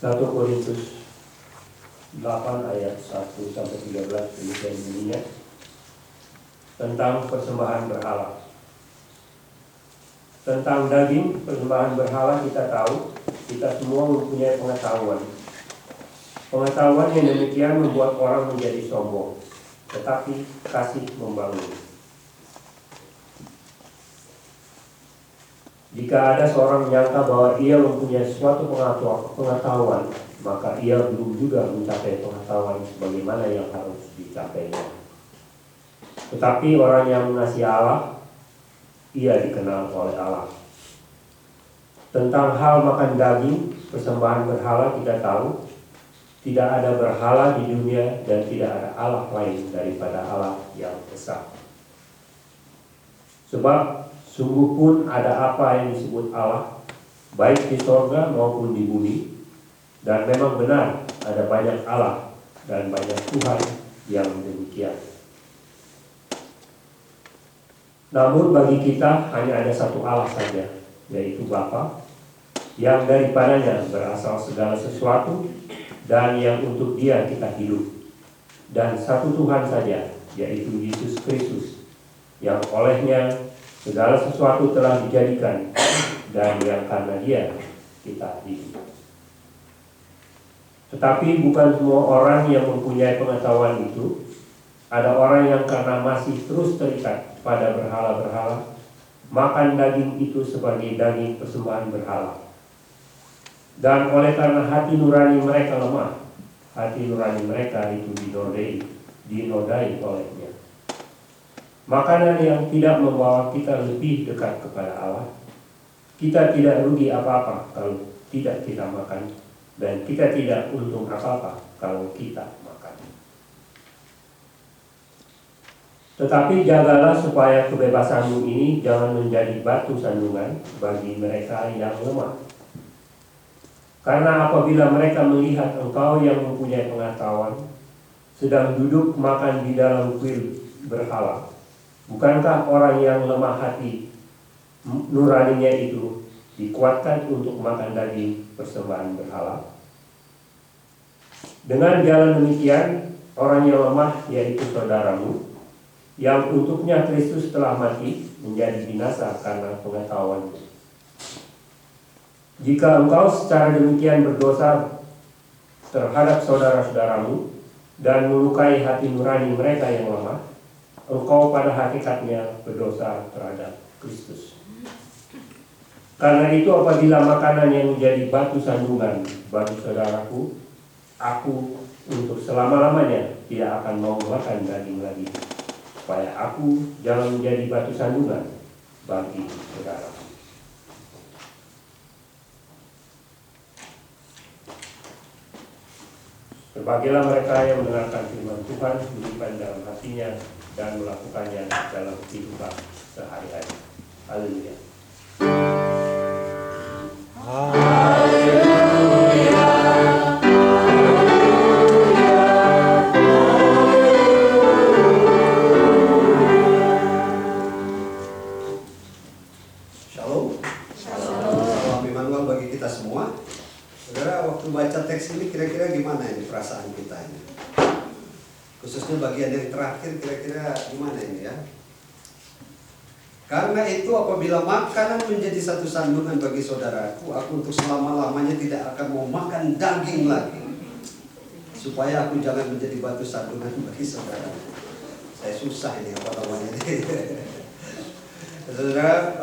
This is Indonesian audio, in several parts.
1 Korintus 8 ayat 1-13 demikian bunyinya tentang persembahan berhala. Tentang daging persembahan berhala kita tahu, kita semua mempunyai pengetahuan. Pengetahuan yang demikian membuat orang menjadi sombong, tetapi kasih membangun. Jika ada seorang menyangka bahwa ia mempunyai suatu pengetahuan, maka ia belum juga mencapai pengetahuan sebagaimana yang harus dicapainya. Tetapi orang yang mengasihi Allah, ia dikenal oleh Allah. Tentang hal makan daging, persembahan berhala kita tahu, tidak ada berhala di dunia dan tidak ada Allah lain daripada Allah yang esa. Sebab sungguh pun ada apa yang disebut Allah, baik di sorga maupun di bumi, dan memang benar ada banyak Allah dan banyak Tuhan yang demikian. Namun bagi kita hanya ada satu Allah saja, yaitu Bapa, yang daripadanya berasal segala sesuatu dan yang untuk Dia kita hidup. Dan satu Tuhan saja, yaitu Yesus Kristus, yang olehnya segala sesuatu telah dijadikan dan yang karena Dia kita hidup. Tetapi bukan semua orang yang mempunyai pengetahuan itu. Ada orang yang karena masih terus terikat pada berhala-berhala, makan daging itu sebagai daging persembahan berhala. Dan oleh karena hati nurani mereka lemah, hati nurani mereka itu dinodai olehnya. Makanan yang tidak membawa kita lebih dekat kepada Allah. Kita tidak rugi apa-apa kalau tidak kita makan, dan kita tidak untung apa-apa kalau kita makan. Tetapi jagalah supaya kebebasanmu ini jangan menjadi batu sandungan bagi mereka yang lemah. Karena apabila mereka melihat engkau yang mempunyai pengetahuan sedang duduk makan di dalam kuil berhala, bukankah orang yang lemah hati nuraninya itu dikuatkan untuk makan daging persembahan berhala? Dengan jalan demikian, orang yang lemah, yaitu saudaramu, yang untuknya Kristus telah mati, menjadi binasa karena pengetahuanmu. Jika engkau secara demikian berdosa terhadap saudara-saudaramu dan melukai hati nurani mereka yang lemah, engkau pada hakikatnya berdosa terhadap Kristus. Karena itu apabila makanan yang menjadi batu sandungan bagi saudaraku, aku untuk selama-lamanya tidak akan mau makan daging lagi, supaya aku jangan menjadi batu sandungan bagi saudaraku. Berbahagialah mereka yang mendengarkan firman Tuhan, menyimpan dalam hatinya, dan melakukannya dalam kehidupan sehari-hari. Haleluya. Shalom. Salam Immanuel bagi kita semua. Saudara, waktu baca teks ini kira-kira gimana ini perasaan kita ini? Khususnya bagian yang terakhir kira-kira gimana ini ya? Karena itu apabila makanan menjadi satu sandungan bagi saudaraku, aku untuk selama-lamanya tidak akan mau makan daging lagi, supaya aku jangan menjadi batu sandungan bagi saudara. Saya susah ini apa namanya. Saudara,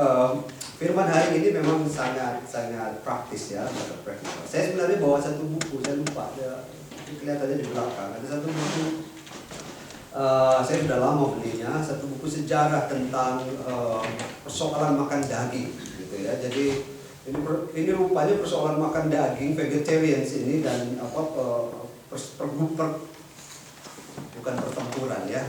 firman hari ini memang sangat praktis ya, sangat praktikal. Saya sebenarnya bawa satu buku, saya lupa, kelihatannya di belakang. Ada satu buku, saya sudah lama belinya, satu buku sejarah tentang persoalan makan daging, gitu ya. Jadi ini rupanya persoalan makan daging, vegetarians ini dan bukan pertempuran ya,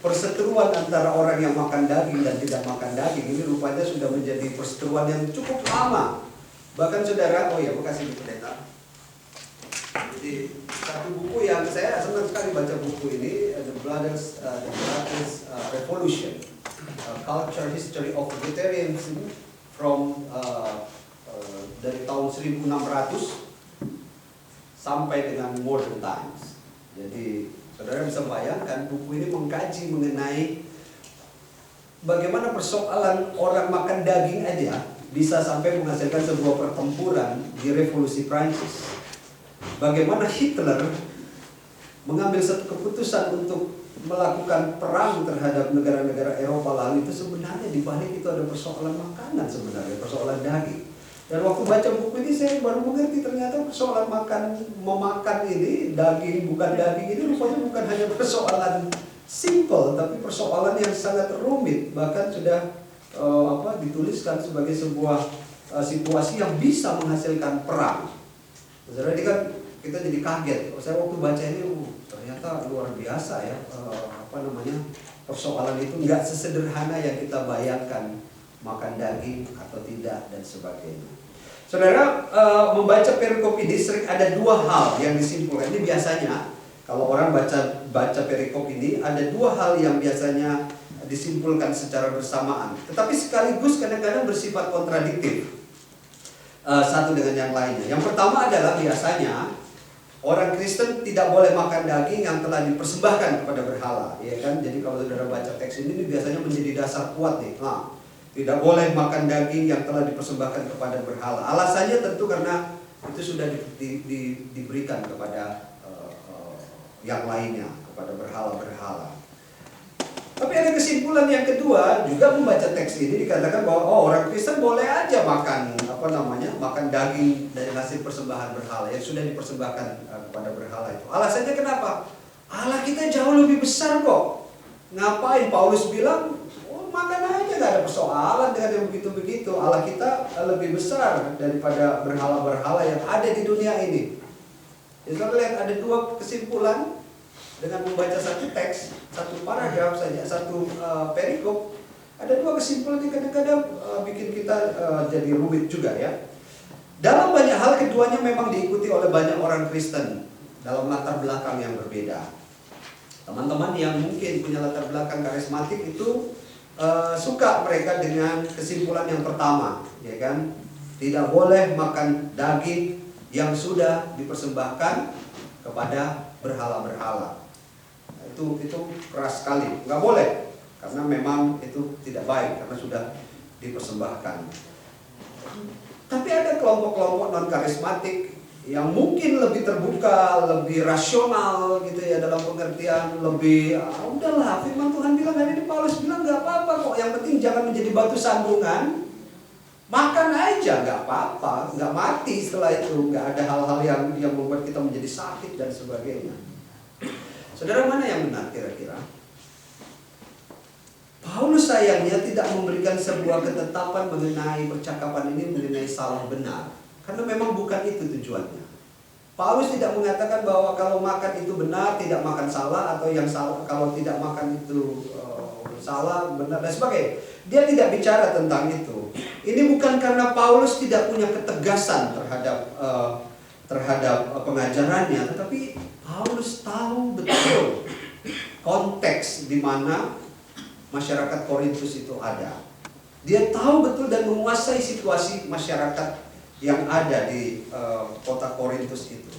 perseteruan antara orang yang makan daging dan tidak makan daging ini rupanya sudah menjadi perseteruan yang cukup lama. Bahkan saudara, makasih Bu Pendeta. Jadi satu buku yang saya senang sekali baca buku ini, The Brothers Revolution, Culture History of Vegetarianism from dari tahun 1600 sampai dengan modern times. Jadi saudara bisa bayangkan buku ini mengkaji mengenai bagaimana persoalan orang makan daging aja bisa sampai menghasilkan sebuah pertempuran di revolusi Prancis. Bagaimana Hitler mengambil satu keputusan untuk melakukan perang terhadap negara-negara Eropa lalu, itu sebenarnya di balik itu ada persoalan makanan, sebenarnya persoalan daging. Dan waktu baca buku ini saya baru mengerti ternyata persoalan memakan ini, daging bukan daging ini rupanya bukan hanya persoalan simple, tapi persoalan yang sangat rumit, bahkan sudah dituliskan sebagai sebuah situasi yang bisa menghasilkan perang. Saudara, ini kan kita jadi kaget. Saya waktu baca ini ternyata luar biasa ya, persoalan itu nggak sesederhana yang kita bayangkan, makan daging atau tidak dan sebagainya. Saudara, membaca perikop ini sering ada dua hal yang disimpulkan. Ini biasanya kalau orang baca perikop ini ada dua hal yang biasanya disimpulkan secara bersamaan, tetapi sekaligus kadang-kadang bersifat kontradiktif satu dengan yang lainnya. Yang pertama adalah biasanya orang Kristen tidak boleh makan daging yang telah dipersembahkan kepada berhala, ya kan? Jadi kalau saudara baca teks ini biasanya menjadi dasar kuat nih. Tidak boleh makan daging yang telah dipersembahkan kepada berhala. Alasannya tentu karena itu sudah diberikan kepada yang lainnya, kepada berhala-berhala. Tapi ada kesimpulan yang kedua, juga membaca teks ini dikatakan bahwa orang Kristen boleh aja makan makan daging dari hasil persembahan berhala yang sudah dipersembahkan kepada berhala itu. Alasannya kenapa? Allah kita jauh lebih besar kok. Ngapain Paulus bilang, makan aja, gak ada persoalan dengan yang begitu-begitu. Allah kita lebih besar daripada berhala-berhala yang ada di dunia ini. Jadi kita lihat ada dua kesimpulan dengan membaca satu teks, satu paragraf saja, satu perikop. Ada dua kesimpulan yang kadang-kadang bikin kita jadi rumit juga ya. Dalam banyak hal keduanya memang diikuti oleh banyak orang Kristen dalam latar belakang yang berbeda. Teman-teman yang mungkin punya latar belakang karismatik itu suka mereka dengan kesimpulan yang pertama, ya kan? Tidak boleh makan daging yang sudah dipersembahkan kepada berhala-berhala. Itu keras sekali, nggak boleh, karena memang itu tidak baik karena sudah dipersembahkan. Tapi ada kelompok-kelompok non karismatik yang mungkin lebih terbuka, lebih rasional gitu ya, dalam pengertian lebih udahlah, firman Tuhan bilang hari ini, Paulus bilang nggak apa-apa kok, yang penting jangan menjadi batu sandungan, makan aja nggak apa-apa, nggak mati setelah itu, nggak ada hal-hal yang membuat kita menjadi sakit dan sebagainya. Saudara, mana yang benar kira-kira? Paulus sayangnya tidak memberikan sebuah ketetapan mengenai percakapan ini mengenai salah benar. Karena memang bukan itu tujuannya. Paulus tidak mengatakan bahwa kalau makan itu benar, tidak makan salah, atau yang salah kalau tidak makan itu salah, benar dan sebagainya. Dia tidak bicara tentang itu. Ini bukan karena Paulus tidak punya ketegasan terhadap pengajarannya, tetapi Paulus tahu betul konteks di mana masyarakat Korintus itu ada. Dia tahu betul dan menguasai situasi masyarakat yang ada di kota Korintus itu.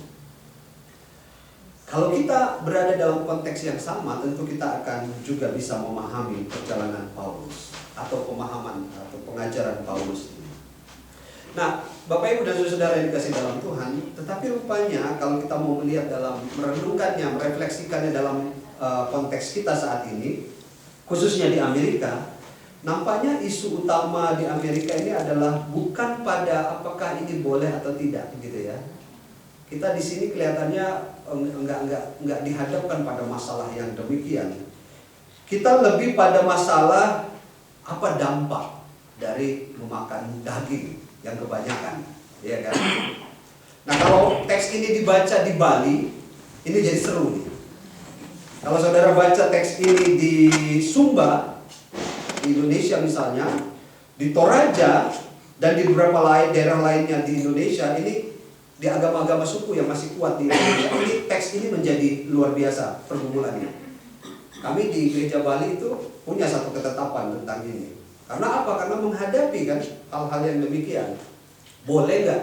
Kalau kita berada dalam konteks yang sama, tentu kita akan juga bisa memahami perjalanan Paulus atau pemahaman atau pengajaran Paulus ini. Nah, Bapak Ibu dan Saudara yang dikasih dalam Tuhan, tetapi rupanya kalau kita mau melihat dalam merenungkannya, merefleksikannya dalam konteks kita saat ini, khususnya di Amerika, nampaknya isu utama di Amerika ini adalah bukan pada apakah ini boleh atau tidak, gitu ya. Kita di sini kelihatannya enggak dihadapkan pada masalah yang demikian. Kita lebih pada masalah apa dampak dari memakan daging yang kebanyakan, ya kan? Nah, kalau teks ini dibaca di Bali, ini jadi seru nih. Kalau saudara baca teks ini di Sumba, di Indonesia misalnya, di Toraja, dan di beberapa daerah lainnya di Indonesia, ini di agama-agama suku yang masih kuat di Indonesia, ini teks ini menjadi luar biasa pergumulannya. Kami di gereja Bali itu punya satu ketetapan tentang ini. Karena apa? Karena menghadapi kan hal-hal yang demikian. Boleh nggak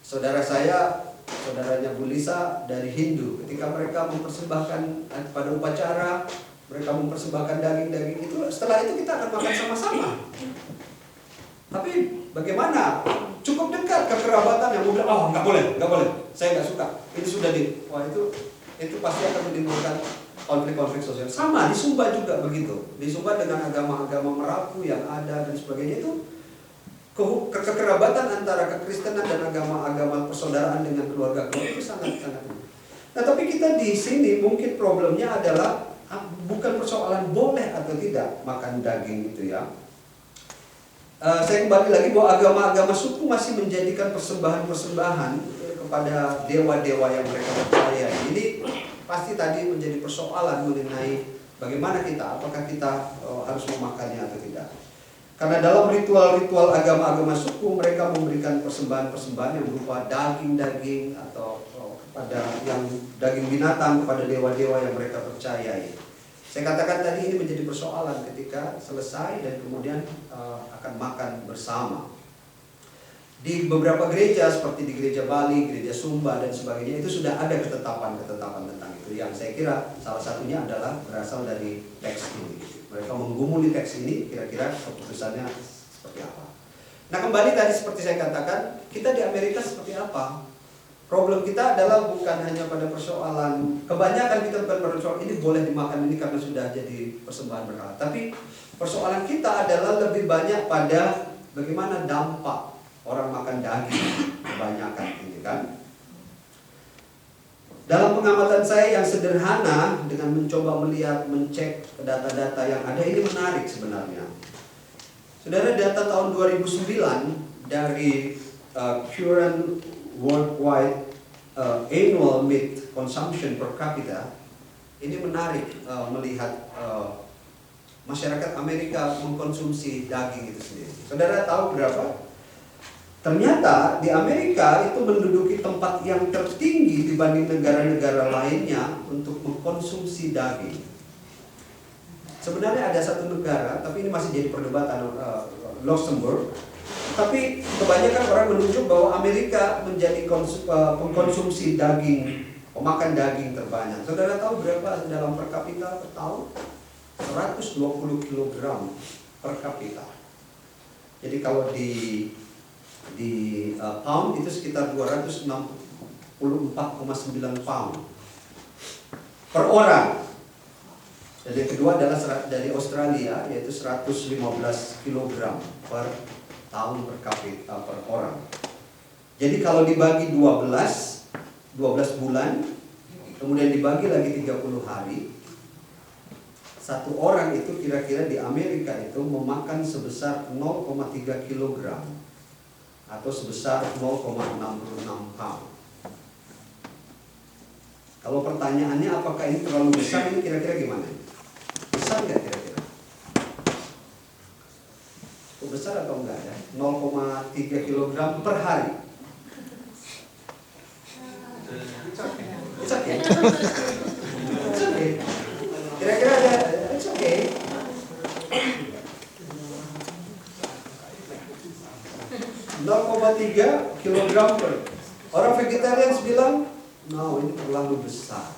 saudara saya, saudaranya Bu Lisa dari Hindu, ketika mereka mempersembahkan pada upacara, mereka mempersembahkan daging-daging itu, setelah itu kita akan makan sama-sama. Tapi bagaimana? Cukup dekat kekerabatan yang bilang, oh nggak boleh, saya nggak suka. Ini sudah wah itu pasti akan menimbulkan konflik-konflik sosial. Sama di Sumba juga begitu. Di Sumba dengan agama-agama Merapu yang ada dan sebagainya itu kekerabatan antara kekristenan dan agama-agama persaudaraan dengan keluarga-keluarga itu sangat-sangat. Nah, tapi kita di sini mungkin problemnya adalah bukan persoalan boleh atau tidak makan daging itu ya. Saya kembali lagi bahwa agama-agama suku masih menjadikan persembahan-persembahan kepada dewa-dewa yang mereka percaya. Ini pasti tadi menjadi persoalan mengenai bagaimana kita, apakah kita harus memakannya atau tidak. Karena dalam ritual-ritual agama-agama suku mereka memberikan persembahan-persembahan yang berupa daging-daging atau kepada yang daging binatang kepada dewa-dewa yang mereka percayai. Saya katakan tadi ini menjadi persoalan ketika selesai dan kemudian akan makan bersama. Di beberapa gereja seperti di gereja Bali, gereja Sumba dan sebagainya itu sudah ada ketetapan-ketetapan tentang itu. Yang saya kira salah satunya adalah berasal dari teks ini. Mereka menggumuli teks ini, kira-kira keputusannya seperti apa. Nah, kembali tadi seperti saya katakan, kita di Amerika seperti apa? Problem kita adalah bukan hanya pada persoalan, kebanyakan kita bukan pada persoalan ini boleh dimakan ini karena sudah jadi persembahan berhala. Tapi persoalan kita adalah lebih banyak pada bagaimana dampak orang makan daging kebanyakan ini kan. Dalam pengamatan saya yang sederhana dengan mencoba melihat, mencek data-data yang ada ini menarik sebenarnya. Saudara, data tahun 2009 dari Current Worldwide Annual Meat Consumption per capita ini menarik melihat masyarakat Amerika mengkonsumsi daging itu sendiri. Saudara tahu berapa? Ternyata di Amerika itu menduduki tempat yang tertinggi dibanding negara-negara lainnya untuk mengkonsumsi daging. Sebenarnya ada satu negara, tapi ini masih jadi perdebatan, Luxembourg. Tapi kebanyakan orang menunjuk bahwa Amerika menjadi pengkonsumsi daging, pemakan daging terbanyak. Saudara tahu berapa dalam per kapita per tahun? 120 kg per kapita. Jadi kalau di pound itu sekitar 264,9 pound per orang. Dan yang kedua adalah dari Australia, yaitu 115 kg per tahun per kapita per orang. Jadi kalau dibagi 12 bulan, kemudian dibagi lagi 30 hari, satu orang itu kira-kira di Amerika itu memakan sebesar 0,3 kg atau sebesar 0,66 pound. Kalau pertanyaannya apakah ini terlalu besar, ini kira-kira gimana? Besar nggak kira-kira? Cukup besar atau enggak ya? 0,3 kg per hari. It's okay. It's okay. Kira-kira ada, it's okay. .3 kilogram per. Orang vegetarian bilang, no, ini terlalu besar.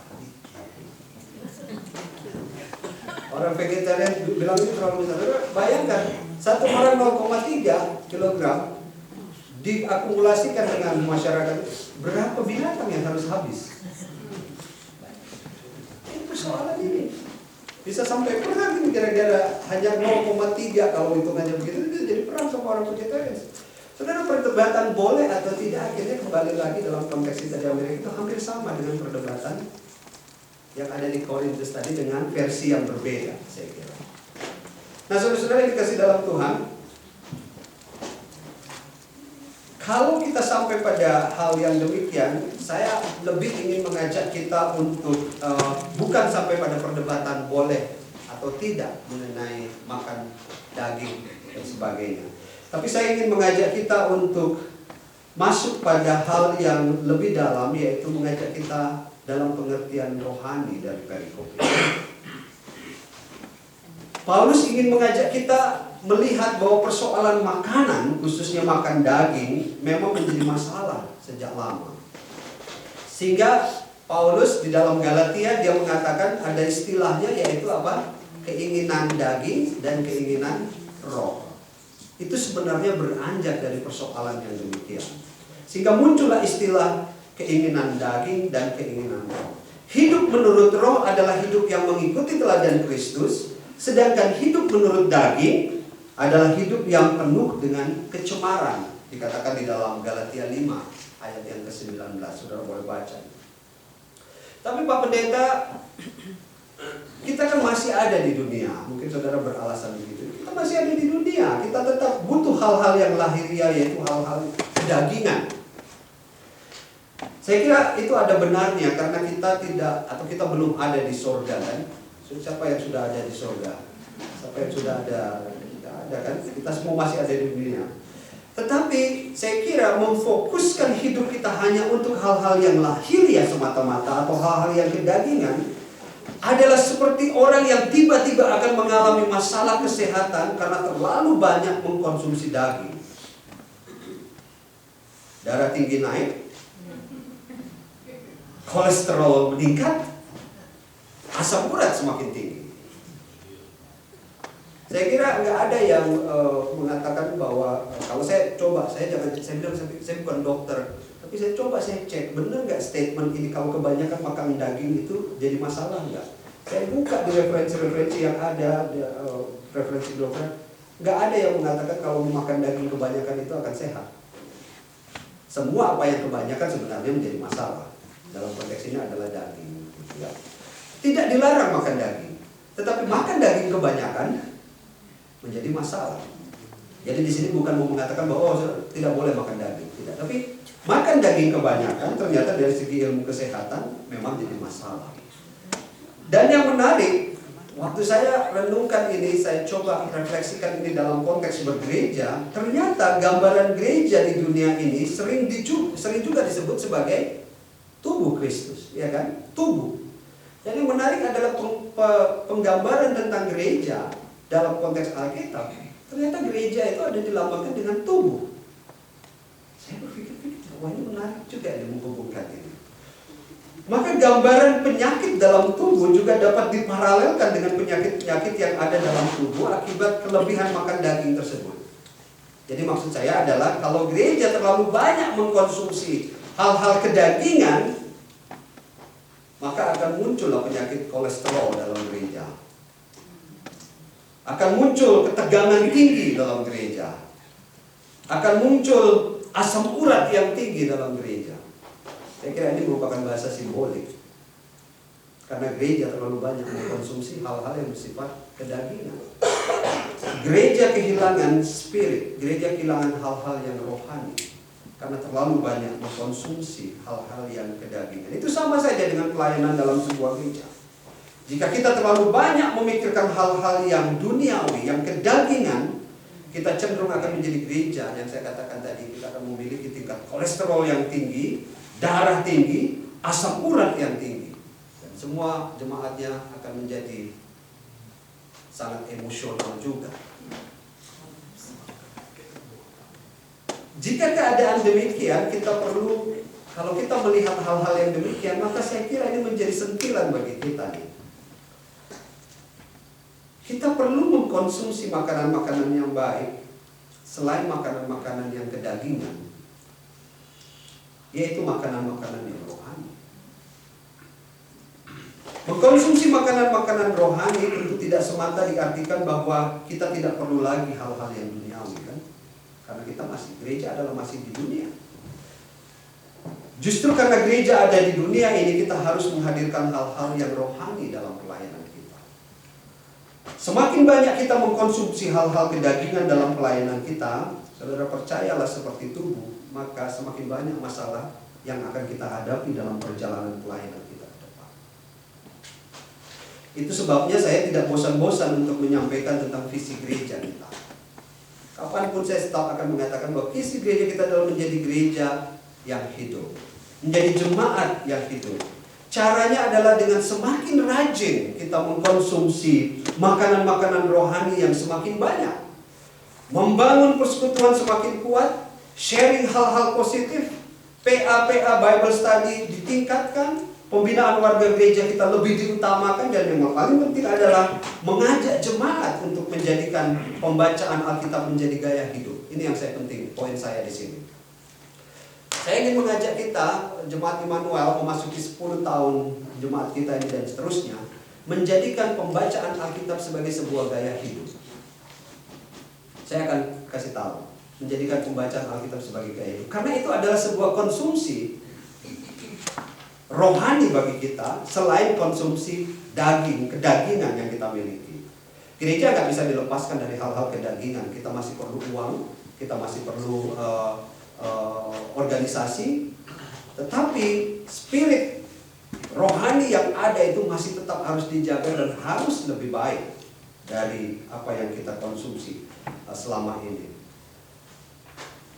Orang vegetarian bilang ini terlalu besar. Bayangkan, satu orang 0,3 kilogram diakumulasikan dengan masyarakat, berapa binatang yang harus habis? Ini persoalan ini. Bisa sampai perang ini kira-kira hanya 0,3 kalau hitungannya begitu, itu jadi perang sama orang vegetarian. Saudara, perdebatan boleh atau tidak akhirnya kembali lagi dalam konteks kita di Amerika itu hampir sama dengan perdebatan yang ada di Korintus tadi dengan versi yang berbeda, saya kira. Nah, saudara-saudara yang dikasih dalam Tuhan, kalau kita sampai pada hal yang demikian, saya lebih ingin mengajak kita untuk bukan sampai pada perdebatan boleh atau tidak mengenai makan daging dan sebagainya. Tapi saya ingin mengajak kita untuk masuk pada hal yang lebih dalam, yaitu mengajak kita dalam pengertian rohani dari perikop ini. Paulus ingin mengajak kita melihat bahwa persoalan makanan, khususnya makan daging, memang menjadi masalah sejak lama. Sehingga Paulus di dalam Galatia dia mengatakan ada istilahnya, yaitu apa? Keinginan daging dan keinginan roh. Itu sebenarnya beranjak dari persoalan yang demikian. Sehingga muncullah istilah keinginan daging dan keinginan roh. Hidup menurut roh adalah hidup yang mengikuti teladan Kristus, sedangkan hidup menurut daging adalah hidup yang penuh dengan kecemaran. Dikatakan di dalam Galatia 5 ayat yang ke-19, saudara boleh baca. Tapi Pak Pendeta, kita kan masih ada di dunia. Mungkin saudara beralasan begitu. Kita masih ada di dunia. Kita tetap butuh hal-hal yang lahiriah, yaitu hal-hal kedagingan. Saya kira itu ada benarnya, karena kita tidak, atau kita belum ada di sorga kan. Siapa yang sudah ada di sorga? Siapa yang sudah ada? Tidak ada kan? Kita semua masih ada di dunia. Tetapi saya kira memfokuskan hidup kita hanya untuk hal-hal yang lahiriah semata-mata atau hal-hal yang kedagingan adalah seperti orang yang tiba-tiba akan mengalami masalah kesehatan karena terlalu banyak mengkonsumsi daging. Darah tinggi naik, kolesterol meningkat, asam urat semakin tinggi. Saya kira nggak ada yang mengatakan bahwa kalau saya bilang saya bukan dokter, tapi saya coba saya cek benar nggak statement ini kalau kebanyakan makan daging itu jadi masalah nggak? Saya buka di referensi-referensi yang ada, referensi dokter, nggak ada yang mengatakan kalau makan daging kebanyakan itu akan sehat. Semua apa yang kebanyakan sebenarnya menjadi masalah. Dalam konteks ini adalah daging. Ya. Tidak dilarang makan daging, tetapi makan daging kebanyakan menjadi masalah. Jadi di sini bukan mau mengatakan bahwa tidak boleh makan daging, tidak. Tapi makan daging kebanyakan ternyata dari segi ilmu kesehatan memang jadi masalah. Dan yang menarik, waktu saya renungkan ini, saya coba refleksikan ini dalam konteks bergereja, ternyata gambaran gereja di dunia ini sering juga disebut sebagai tubuh Kristus, ya kan? Tubuh. Dan yang menarik adalah penggambaran tentang gereja dalam konteks Alkitab. Ternyata gereja itu ada dilambangkan dengan tubuh. Saya berpikir-pikir, wah ini menarik juga ya menghubungkan ini. Maka gambaran penyakit dalam tubuh juga dapat diparalelkan dengan penyakit-penyakit yang ada dalam tubuh akibat kelebihan makan daging tersebut. Jadi maksud saya adalah kalau gereja terlalu banyak mengkonsumsi hal-hal kedagingan, maka akan muncullah penyakit kolesterol dalam gereja. Akan muncul ketegangan tinggi dalam gereja. Akan muncul asam urat yang tinggi dalam gereja. Saya kira ini merupakan bahasa simbolik. Karena gereja terlalu banyak mengkonsumsi hal-hal yang bersifat kedagingan. Gereja kehilangan spirit, gereja kehilangan hal-hal yang rohani. Karena terlalu banyak mengkonsumsi hal-hal yang kedagingan. Itu sama saja dengan pelayanan dalam sebuah gereja. Jika kita terlalu banyak memikirkan hal-hal yang duniawi, yang kedagingan, kita cenderung akan menjadi gereja yang saya katakan tadi. Kita akan memiliki tingkat kolesterol yang tinggi, darah tinggi, asam urat yang tinggi. Dan semua jemaatnya akan menjadi sangat emosional juga. Jika keadaan demikian, kita perlu, kalau kita melihat hal-hal yang demikian, maka saya kira ini menjadi sentilan bagi kita nih. Kita perlu mengkonsumsi makanan-makanan yang baik selain makanan-makanan yang kedagingan, yaitu makanan-makanan yang rohani. Mengkonsumsi makanan-makanan rohani tentu tidak semata diartikan bahwa kita tidak perlu lagi hal-hal yang duniawi kan? Karena kita gereja adalah masih di dunia. Justru karena gereja ada di dunia ini, kita harus menghadirkan hal-hal yang rohani dalam pelayanan kita. Semakin banyak kita mengkonsumsi hal-hal kedagingan dalam pelayanan kita, saudara percayalah seperti tubuh, maka semakin banyak masalah yang akan kita hadapi dalam perjalanan pelayanan kita ke depan. Itu sebabnya saya tidak bosan-bosan untuk menyampaikan tentang visi gereja kita. Kapanpun saya tetap akan mengatakan bahwa visi gereja kita adalah menjadi gereja yang hidup, menjadi jemaat yang hidup. Caranya adalah dengan semakin rajin kita mengkonsumsi makanan-makanan rohani yang semakin banyak. membangun persekutuan semakin kuat, sharing hal-hal positif, PA Bible Study ditingkatkan, pembinaan warga gereja kita lebih diutamakan, dan yang paling penting adalah mengajak jemaat untuk menjadikan pembacaan Alkitab menjadi gaya hidup. Ini yang saya penting, poin saya di sini. Saya ingin mengajak kita, Jemaat Immanuel memasuki 10 tahun jemaat kita ini dan seterusnya, menjadikan pembacaan Alkitab sebagai sebuah gaya hidup. Saya akan kasih tahu, menjadikan pembacaan Alkitab sebagai gaya hidup. Karena itu adalah sebuah konsumsi rohani bagi kita, selain konsumsi daging, kedagingan yang kita miliki. Gereja nggak bisa dilepaskan dari hal-hal kedagingan. Kita masih perlu uang, kita masih perlu organisasi, tetapi spirit rohani yang ada itu masih tetap harus dijaga dan harus lebih baik dari apa yang kita konsumsi selama ini.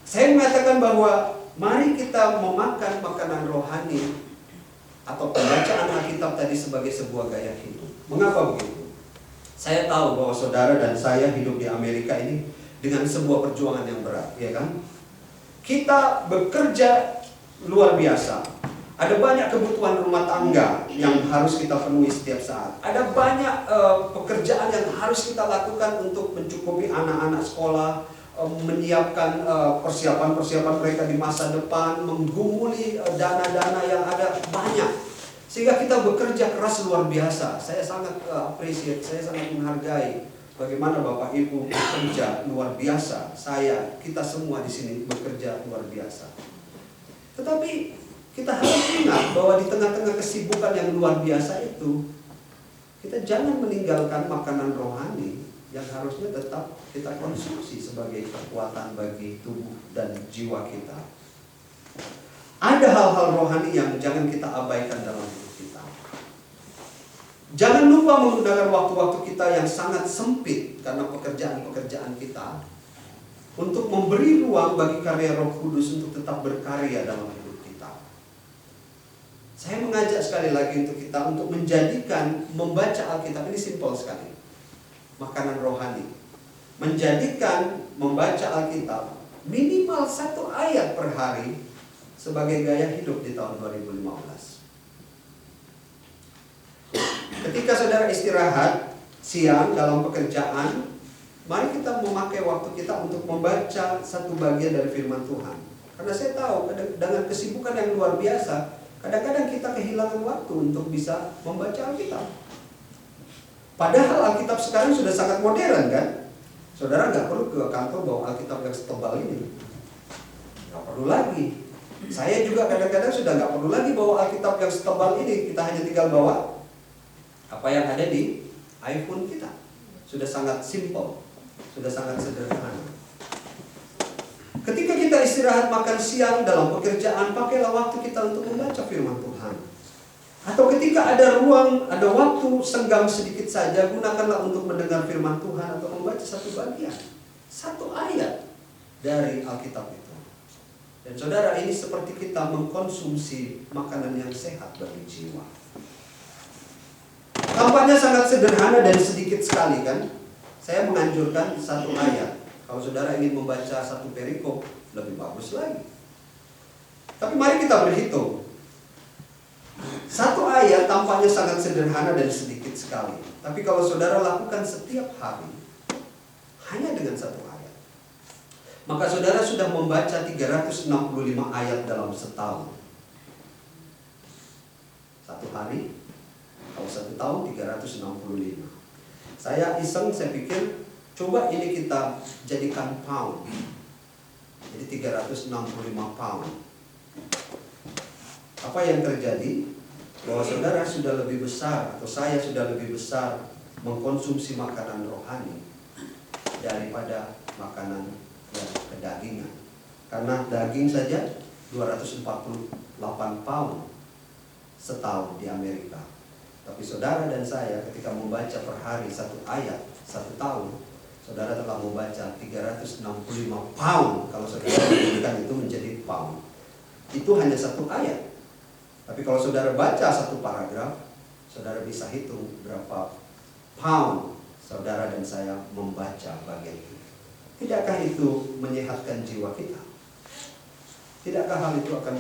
Saya mengatakan bahwa mari kita memakan makanan rohani atau pembacaan Alkitab tadi sebagai sebuah gaya hidup. Mengapa begitu? Saya tahu bahwa saudara dan saya hidup di Amerika ini dengan sebuah perjuangan yang berat, ya kan? Kita bekerja luar biasa. Ada banyak kebutuhan rumah tangga yang harus kita penuhi setiap saat. Ada banyak pekerjaan yang harus kita lakukan untuk mencukupi anak-anak sekolah, menyiapkan persiapan-persiapan mereka di masa depan, menggumuli dana-dana yang ada banyak. Sehingga kita bekerja keras luar biasa. Saya sangat appreciate, saya sangat menghargai bagaimana Bapak Ibu bekerja luar biasa. Kita semua di sini bekerja luar biasa. Tetapi kita harus ingat bahwa di tengah-tengah kesibukan yang luar biasa itu, kita jangan meninggalkan makanan rohani yang harusnya tetap kita konsumsi sebagai kekuatan bagi tubuh dan jiwa kita. Ada hal-hal rohani yang jangan kita abaikan dalam hidup kita. Jangan lupa menggunakan waktu-waktu kita yang sangat sempit karena pekerjaan-pekerjaan kita untuk memberi ruang bagi karya Roh Kudus untuk tetap berkarya dalam hidup kita. Saya mengajak sekali lagi untuk kita untuk menjadikan membaca Alkitab ini simpel sekali. Makanan rohani. Menjadikan membaca Alkitab minimal 1 ayat per hari sebagai gaya hidup di tahun 2015. Ketika saudara istirahat siang dalam pekerjaan, mari kita memakai waktu kita untuk membaca satu bagian dari firman Tuhan. Karena saya tahu dengan kesibukan yang luar biasa, kadang-kadang kita kehilangan waktu untuk bisa membaca Alkitab. Padahal Alkitab sekarang sudah sangat modern, kan? Saudara nggak perlu ke kantor bawa Alkitab yang setebal ini. Nggak perlu lagi. Saya juga kadang-kadang sudah nggak perlu lagi bawa Alkitab yang setebal ini. Kita hanya tinggal bawa apa yang ada di iPhone kita. Sudah sangat simple, sudah sangat sederhana. Ketika kita istirahat makan siang dalam pekerjaan, pakailah waktu kita untuk membaca firman Tuhan. Atau ketika ada ruang, ada waktu senggang sedikit saja, gunakanlah untuk mendengar firman Tuhan atau membaca satu bagian, 1 ayat dari Alkitab itu. Dan saudara, ini seperti kita mengkonsumsi makanan yang sehat bagi jiwa. Tampaknya sangat sederhana dan sedikit sekali, kan? Saya menganjurkan 1 ayat. Kalau saudara ingin membaca 1 perikop, lebih bagus lagi. Tapi mari kita berhitung. 1 ayat tampaknya sangat sederhana dan sedikit sekali. Tapi kalau saudara lakukan setiap hari, hanya dengan 1 ayat, maka saudara sudah membaca 365 ayat dalam setahun. 1 hari, kalau 1 tahun 365. Saya iseng, saya pikir coba ini kita jadikan pound. Jadi 365 pound. Apa yang terjadi? Bahwa saudara sudah lebih besar, atau saya sudah lebih besar mengkonsumsi makanan rohani daripada makanan yang kedagingan. Karena daging saja 248 pound setahun di Amerika. Tapi saudara dan saya ketika membaca per hari 1 ayat 1 tahun, saudara telah membaca 365 pound. Kalau saudara menjadikan itu menjadi pound, itu hanya 1 ayat. Tapi kalau saudara baca 1 paragraf, saudara bisa hitung berapa pound saudara dan saya membaca bagian itu. Tidakkah itu menyehatkan jiwa kita? Tidakkah hal itu akan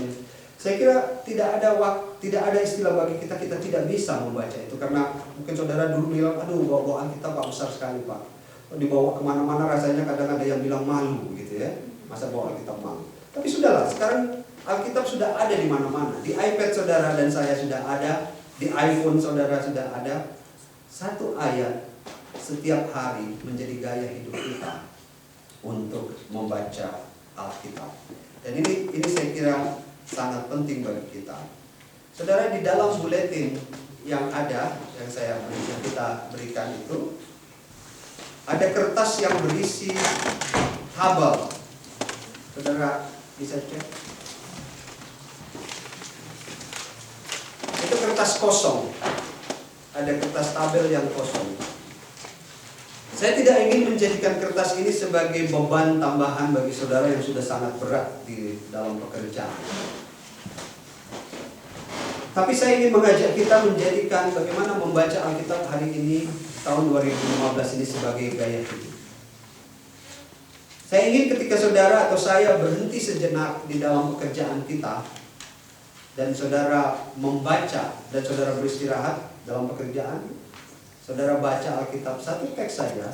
saya kira tidak ada istilah bagi kita tidak bisa membaca itu, karena mungkin saudara dulu bilang, aduh bawaan kita Pak besar sekali Pak, dibawa kemana-mana rasanya kadang ada yang bilang malu gitu ya, masa bawa Alkitab malu. Tapi sudahlah, sekarang Alkitab sudah ada di mana-mana, di iPad saudara dan saya sudah ada, di iPhone saudara sudah ada. Satu ayat setiap hari menjadi gaya hidup kita untuk membaca Alkitab. Dan ini saya kira sangat penting bagi kita. Saudara, di dalam buletin yang ada, yang kita berikan itu, ada kertas yang berisi tabel. Saudara bisa cek. Itu kertas kosong. Ada kertas tabel yang kosong. Saya tidak ingin menjadikan kertas ini sebagai beban tambahan bagi saudara yang sudah sangat berat di dalam pekerjaan. Tapi saya ingin mengajak kita menjadikan bagaimana membaca Alkitab hari ini, tahun 2015 ini, sebagai gaya hidup. Saya ingin ketika saudara atau saya berhenti sejenak di dalam pekerjaan kita, dan saudara membaca, dan saudara beristirahat dalam pekerjaan, saudara baca Alkitab satu teks saja,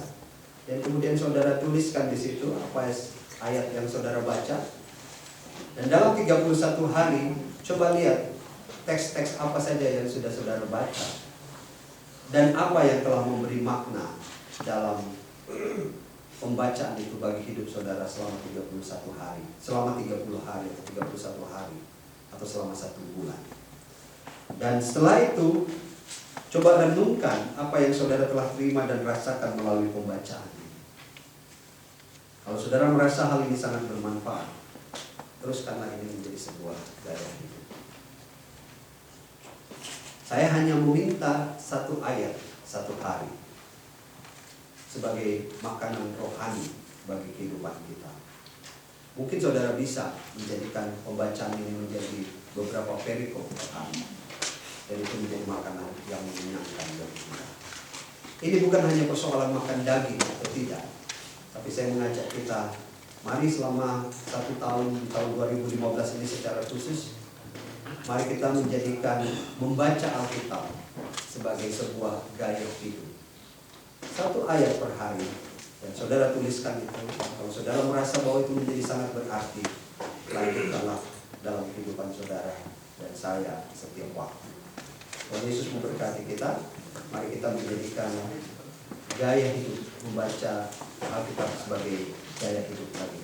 dan kemudian saudara tuliskan di situ apa ayat yang saudara baca. Dan dalam 31 hari, coba lihat teks-teks apa saja yang sudah saudara baca, dan apa yang telah memberi makna dalam pembacaan itu bagi hidup saudara selama 31 hari, selama 30 hari atau 31 hari, atau selama 1 bulan. Dan setelah itu, coba renungkan apa yang saudara telah terima dan rasakan melalui pembacaan ini. Kalau saudara merasa hal ini sangat bermanfaat, teruskanlah ini menjadi sebuah gaya hidup. Saya hanya meminta 1 ayat 1 hari sebagai makanan rohani bagi kehidupan kita. Mungkin saudara bisa menjadikan pembacaan ini menjadi beberapa perikop rohani, dan itu menjadi makanan yang mengenyangkan bagi kita. Ini bukan hanya persoalan makan daging atau tidak, tapi saya mengajak kita, mari selama 1 tahun, di tahun 2015 ini secara khusus, mari kita menjadikan membaca Alkitab sebagai sebuah gaya hidup. 1 ayat per hari, dan saudara tuliskan itu. Kalau saudara merasa bahwa itu menjadi sangat berarti, lanjutkanlah dalam kehidupan saudara dan saya setiap waktu. Tuhan Yesus memberkati kita. Mari kita menjadikan gaya hidup membaca Alkitab sebagai gaya hidup bagi